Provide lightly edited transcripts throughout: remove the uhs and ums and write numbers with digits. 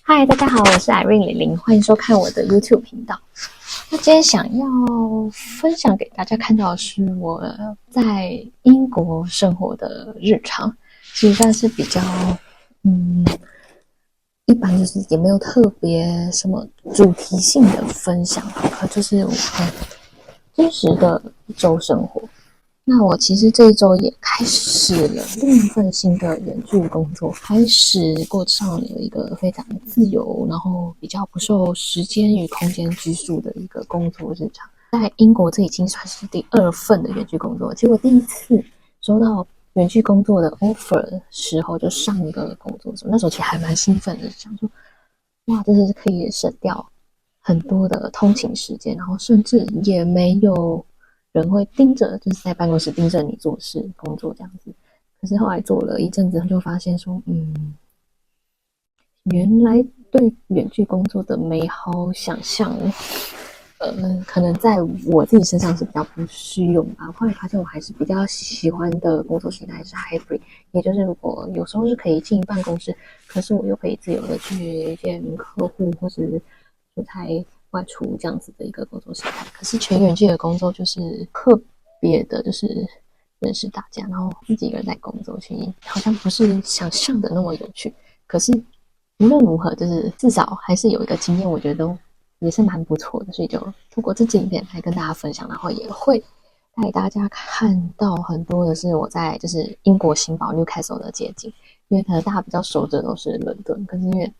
嗨，大家好，我是 Irene00，欢迎收看我的 YouTube 频道。那今天想要分享给大家看到的是我在英国生活的日常，其实算是比较一般，就是也没有特别什么主题性的分享，就是我很真实的一周生活。那我其实这一周也开始了另一份新的远距工作，开始过上了一个非常自由，然后比较不受时间与空间拘束的一个工作日常。在英国，这已经算是第二份的远距工作。结果第一次收到远距工作的 offer 的时候，就上一个工作的时候，那时候其实还蛮兴奋的，想说哇，真的是可以省掉很多的通勤时间，然后甚至也没有人会盯着，就是在办公室盯着你做事工作这样子。可是后来做了一阵子，就发现说，原来对远距工作的美好想象，可能在我自己身上是比较不适用吧。后来发现我还是比较喜欢的工作形态是 hybrid，也就是如果有时候是可以进办公室，可是我又可以自由的去见客户或是出差外出这样子的一个工作形态。可是全远距的工作就是特别的，就是认识大家，然后自己一个人在工作，其实好像不是想象的那么有趣。可是无论如何，就是至少还是有一个经验，我觉得也是蛮不错的，所以就透过这支影片来跟大家分享，然后也会带大家看到很多的是我在就是英国新堡 Newcastle 的街景，因为可能大家比较熟知都是伦敦，可是因为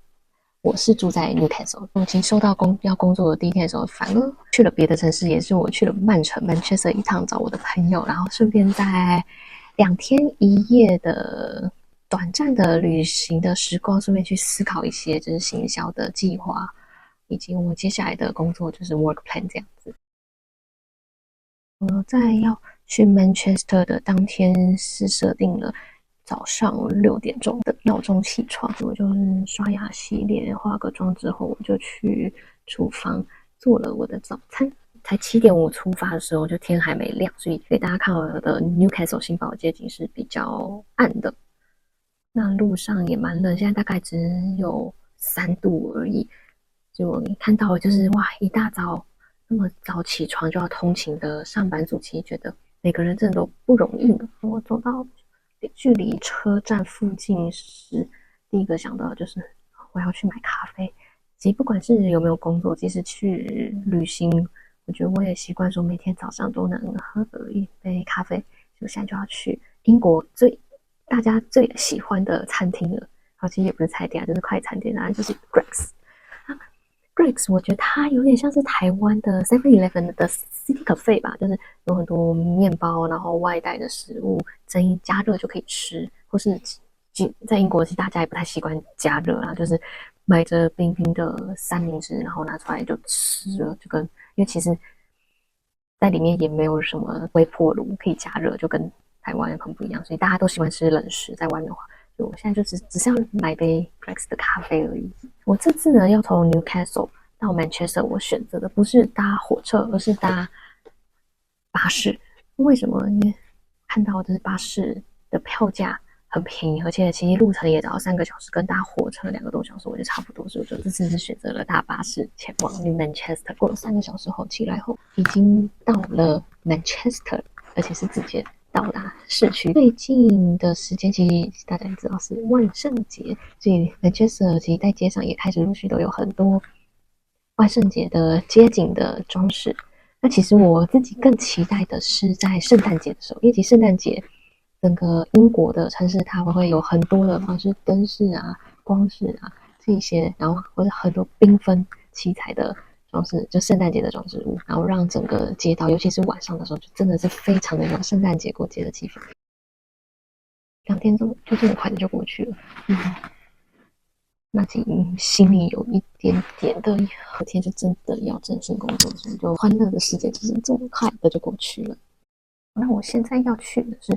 我是住在 Newcastle， 我已经收到要工作的第一天的时候，反而去了别的城市，也是我去了曼城 Manchester 一趟找我的朋友，然后顺便在2天1夜的短暂的旅行的时光，顺便去思考一些就是行销的计划，以及我接下来的工作就是 work plan 这样子。在要去 Manchester 的当天是设定了早上6点钟的闹钟起床，我就是刷牙洗脸化个妆之后，我就去厨房做了我的早餐。才7点5出发的时候，就天还没亮，所以给大家看到的 Newcastle 新堡街景是比较暗的。那路上也蛮冷，现在大概只有3度而已。就我看到就是哇，一大早那么早起床就要通勤的上班族，其实觉得每个人真的都不容易呢。我走到距离车站附近时，第一个想到的就是我要去买咖啡。其实不管是有没有工作，即使去旅行，我觉得我也习惯说每天早上都能喝个一杯咖啡。就现在就要去英国大家最喜欢的餐厅了。好，其实也不是菜店啊，就是快餐店啊，就是 Greggs。Greggs 我觉得它有点像是台湾的 7-Eleven 的 City Cafe 吧，就是有很多面包，然后外带的食物，加热就可以吃，或是在英国其实大家也不太习惯加热啊，就是买着冰冰的三明治，然后拿出来就吃了，因为其实在里面也没有什么微波炉可以加热，就跟台湾很不一样，所以大家都喜欢吃冷食。在外面的话，就我现在就只是要买杯 Greggs 的咖啡而已。我这次呢要从 Newcastle 到 Manchester， 我选择的不是搭火车，而是搭巴士。为什么？因为看到就是巴士的票价很便宜，而且其实路程也只要3个小时，跟搭火车2个多小时，我就差不多。所以我就这次是选择了搭巴士前往 Manchester。过了3个小时后，起来后已经到了 Manchester，而且是直接到达市区。最近的时间其实大家也知道是万圣节，所以 Manchester 其实在街上也开始陆续都有很多万圣节的街景的装饰。那其实我自己更期待的是在圣诞节的时候，因为其实圣诞节整个英国的城市它会有很多的方式灯饰啊、光饰啊这些，然后或者很多缤纷七彩的装饰，就圣诞节的装饰物，然后让整个街道，尤其是晚上的时候，就真的是非常的有圣诞节过节的气氛。2天就这么快的就过去了，那心里有一点点的，后天就真的要正式工作，所以就欢乐的时间就是这么快的就过去了。那我现在要去的是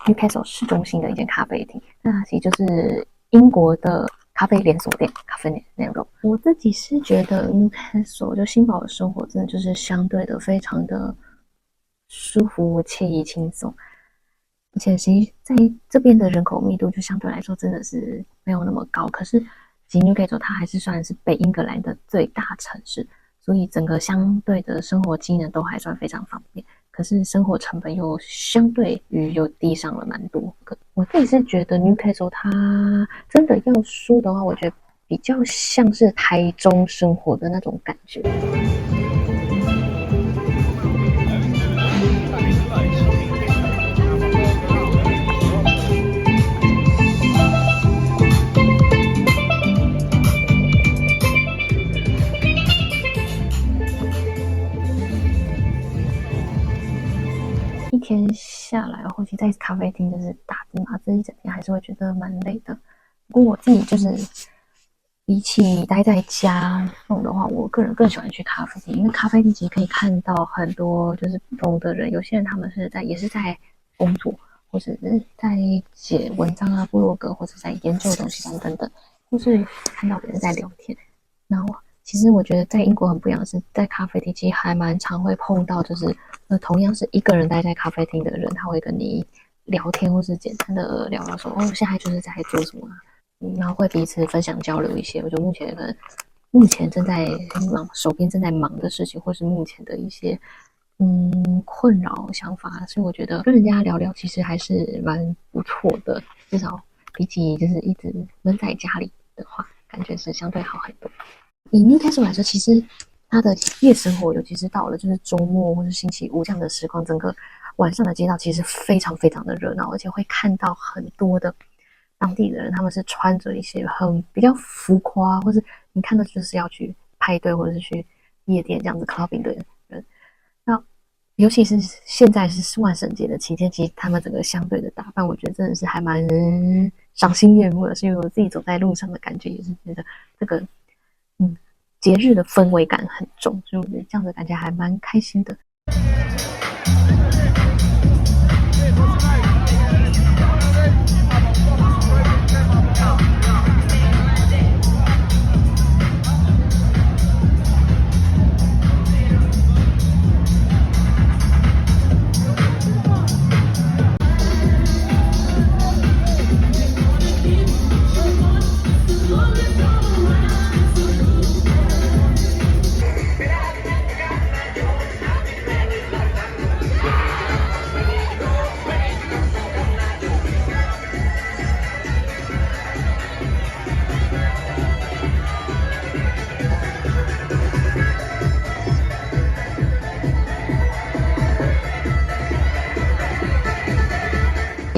Newcastle 市中心的一间咖啡厅，那其实就是英国的咖啡连锁店咖啡那种。我自己是觉得 Newcastle 就新堡的生活真的就是相对的非常的舒服、惬意、轻松，而且其实在这边的人口密度就相对来说真的是没有那么高，可是其实 Newcastle 它还是算是北英格兰的最大城市，所以整个相对的生活机能都还算非常方便。可是生活成本又相对于又低上了蛮多。我自己是觉得 Newcastle 它真的要说的话，我觉得比较像是台中生活的那种感觉。一天下来，或许在咖啡厅就是打字嘛，这一整天还是会觉得蛮累的。不过我自己就是比起待在家弄的话，我个人更喜欢去咖啡厅，因为咖啡厅其实可以看到很多就是不同的人，有些人他们也是在工作，或者是在写文章啊、部落格，或者在研究东西等等，或是看到别人在聊天。然后其实我觉得在英国很不一样的是，在咖啡厅其实还蛮常会碰到，就是同样是一个人待在咖啡厅的人，他会跟你聊天，或是简单的聊聊说，哦，现在就是在做什么啊，然后会彼此分享交流一些。我觉得目前正在忙，手边正在忙的事情，或是目前的一些困扰想法，所以我觉得跟人家聊聊其实还是蛮不错的，至少比起就是一直闷在家里的话，感觉是相对好很多。以 Newcastle 来说，其实它的夜生活，尤其是到了就是周末或是星期五这样的时光，整个晚上的街道其实非常非常的热闹，而且会看到很多的当地的人，他们是穿着一些比较浮夸，或是你看的就是要去派对或者是去夜店这样子 clubbing 的人。那尤其是现在是万圣节的期间，其实他们整个相对的打扮，我觉得真的是还蛮赏心悦目的。所以我自己走在路上的感觉也是觉得这个节日的氛围感很重，所以我觉得这样子感觉还蛮开心的。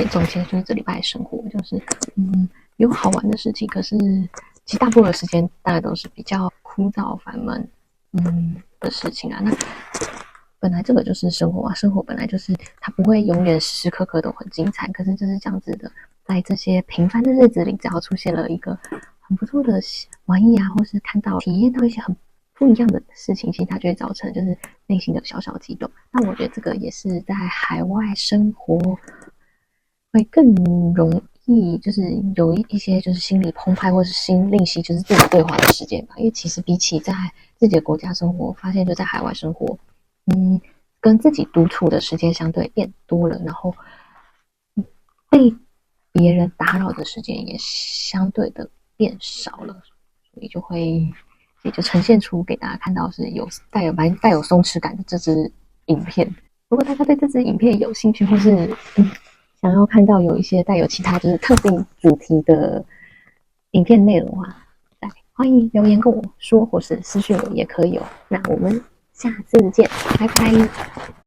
总结就是这礼拜的生活，就是有好玩的事情，可是其实大部分的时间大概都是比较枯燥烦闷的事情啊。那本来这个就是生活啊，生活本来就是它不会永远时时刻刻都很精彩，可是就是这样子的，在这些平凡的日子里，只要出现了一个很不错的玩意啊，或是看到体验到一些很不一样的事情，其实它就会造成就是内心的小小激动。那我觉得这个也是在海外生活会更容易，就是有一些就是心理澎湃，或是心练习就是自己对话的时间吧。因为其实比起在自己的国家生活，发现就在海外生活，跟自己独处的时间相对变多了，然后被别人打扰的时间也相对的变少了，所以也就呈现出给大家看到是带有松弛感的这支影片。如果大家对这支影片有兴趣，或是想要看到有一些带有其他就是特定主题的影片内容啊，欢迎留言跟我说，或是私讯我也可以哦。那我们下次见，拜拜。